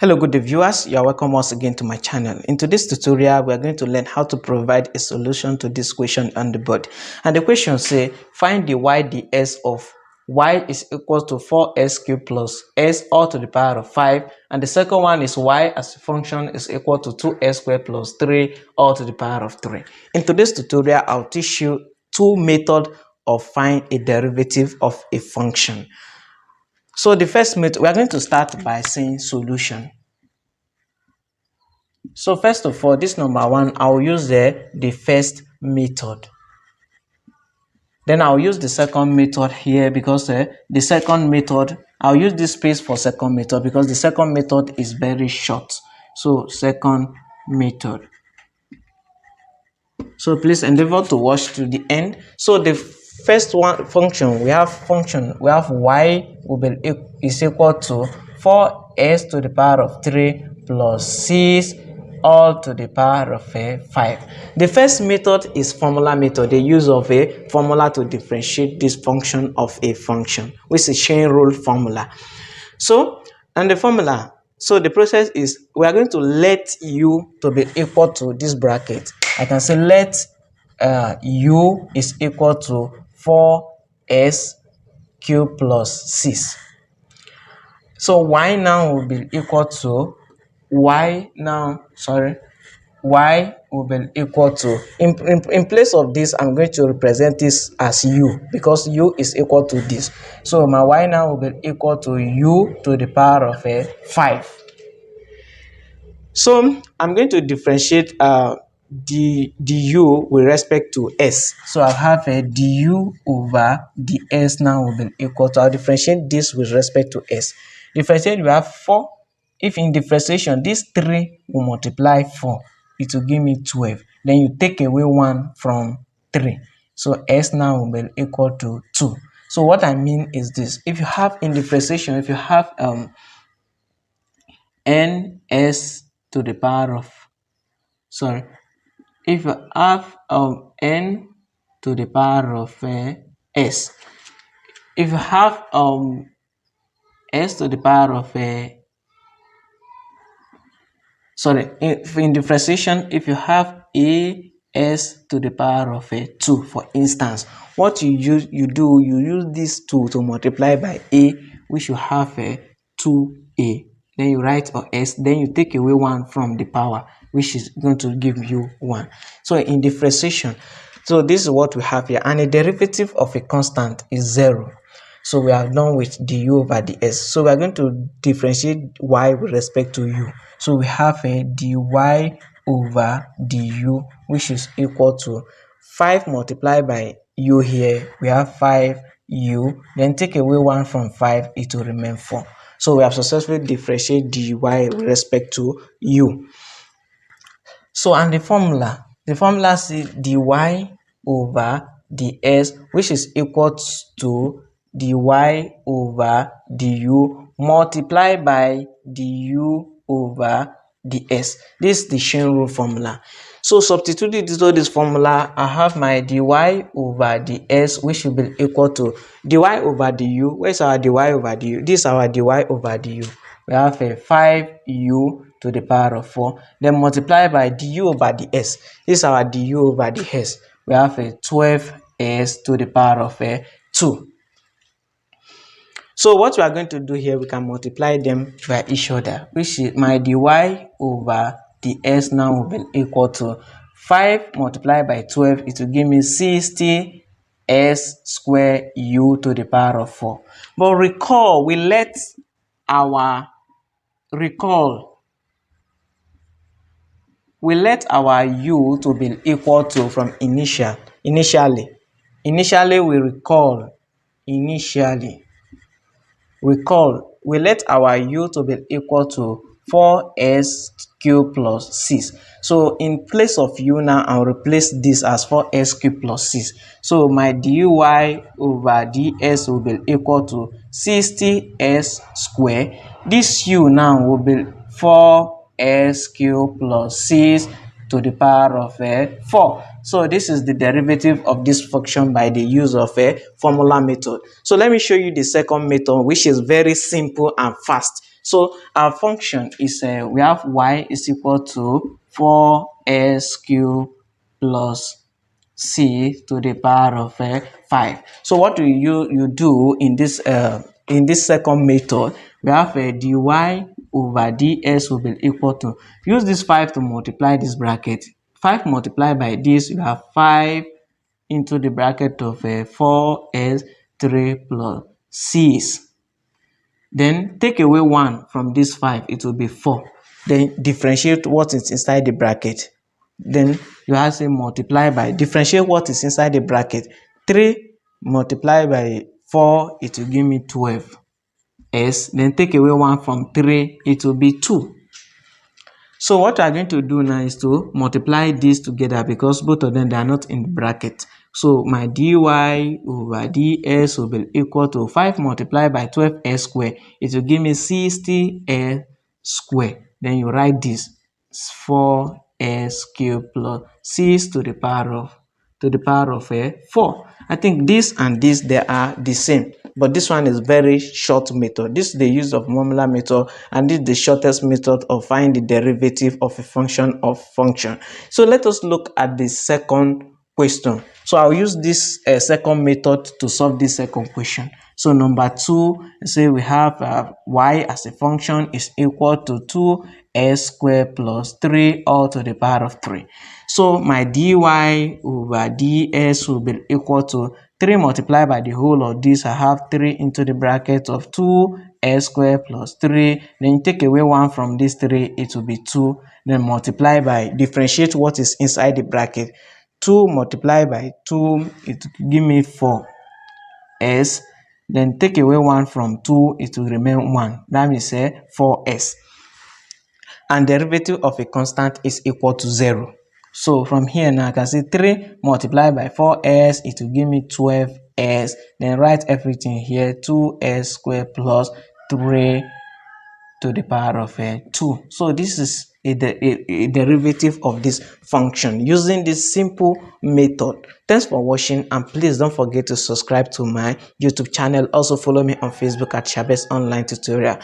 Hello good day viewers, you are welcome once again to my channel. In today's tutorial, we are going to learn how to provide a solution to this question on the board. And the question say, find the y ds of y is equal to 4s cubed plus s all to the power of 5. And the second one is y as a function is equal to 2s squared plus 3 all to the power of 3. In today's tutorial, I'll teach you two methods of find a derivative of a function. So the first method, we are going to start by saying solution. So first of all, this number one, I'll use the first method. Then I'll use the second method here because the second method, I'll use this space for second method because the second method is very short. So second method. So please endeavor to watch to the end. So the first one function, we have y is equal to 4s to the power of 3 plus 6 all to the power of 5. The first method is formula method, the use of a formula to differentiate this function of a function, which is chain rule formula. So, and the formula, so the process is, we are going to let u to be equal to this bracket. I can say let u is equal to 4s cubed plus 6. So y now will be equal to y will be equal to, in place of this, I'm going to represent this as u because u is equal to this. So my y now will be equal to u to the power of 5. So I'm going to differentiate the du with respect to s. So I'll have a du over ds now will be equal to, I'll differentiate this with respect to s. Differentiate, we have 4. If in differentiation, this 3 will multiply 4, it will give me 12. Then you take away 1 from 3. So s now will be equal to 2. So what I mean is this. If you have in differentiation, if you have ns to the power of, if you have n to the power of s, if you have s to the power of if in differentiation, if you have as to the power of 2, for instance, what you use this 2 to multiply by a, which you have 2a. Then you write s, then you take away 1 from the power, which is going to give you 1. So in differentiation, so this is what we have here, and a derivative of a constant is 0. So we are done with du over ds. So we are going to differentiate y with respect to u. So we have a dy over du, which is equal to 5 multiplied by u here. We have 5u. Then take away 1 from 5, it will remain 4. So we have successfully differentiated dy with respect to u. So and the formula says dy over ds, which is equal to dy over du multiplied by du over ds. This is the chain rule formula. So substituting this formula, I have my dy over ds, which will be equal to dy over du. Where's our dy over du? This is our dy over du. We have a 5u to the power of 4. Then multiply by du over ds. This is our du over ds. We have a 12s to the power of 2. So what we are going to do here, we can multiply them by each other, which is my dy over ds now will be equal to 5 multiplied by 12. It will give me 60 s squared u to the power of 4. But recall, we let our u to be equal to from initially we let our u to be equal to 4s cubed plus 6. So in place of u now, I'll replace this as 4s cubed plus 6. So my dy over ds will be equal to 60s squared. This u now will be 4s cubed plus 6 to the power of 4. So this is the derivative of this function by the use of a formula method. So let me show you the second method, which is very simple and fast. So our function is we have y is equal to 4s cubed plus c to the power of 5. So what do you do in this second method? We have a dy over ds will be equal to, use this 5 to multiply this bracket. 5 multiplied by this, you have 5 into the bracket of 4s 3 plus 6. Then take away 1 from this 5, it will be 4. Then differentiate what is inside the bracket. Then you have to multiply by, differentiate what is inside the bracket. 3 multiplied by 4, it will give me 12. Then take away 1 from 3, it will be 2. So what we are going to do now is to multiply these together because both of them, they are not in the bracket. So my dy over ds will be equal to 5 multiplied by 12s squared. It will give me 60s squared. Then you write this 4s cubed plus 6 to the power of 4. I think this and this, they are the same, but this one is very short method. This is the use of formula method, and this is the shortest method of finding the derivative of a function of function. So let us look at the second question. So I'll use this second method to solve this second question. So number 2, say we have y as a function is equal to 2s squared plus 3 all to the power of 3. So my dy over ds will be equal to 3 multiplied by the whole of this. I have 3 into the bracket of 2s squared plus 3. Then take away 1 from this 3, it will be 2. Then multiply by, differentiate what is inside the bracket. 2 multiplied by 2, it will give me 4s. Then take away 1 from 2, it will remain 1. That means 4s. And derivative of a constant is equal to 0. So from here now I can see 3 multiplied by 4s, it will give me 12s. Then write everything here, 2s squared plus 3 to the power of 2. So this is a derivative of this function using this simple method. Thanks for watching, and please don't forget to subscribe to my YouTube channel. Also follow me on Facebook at Shabez Online Tutorial.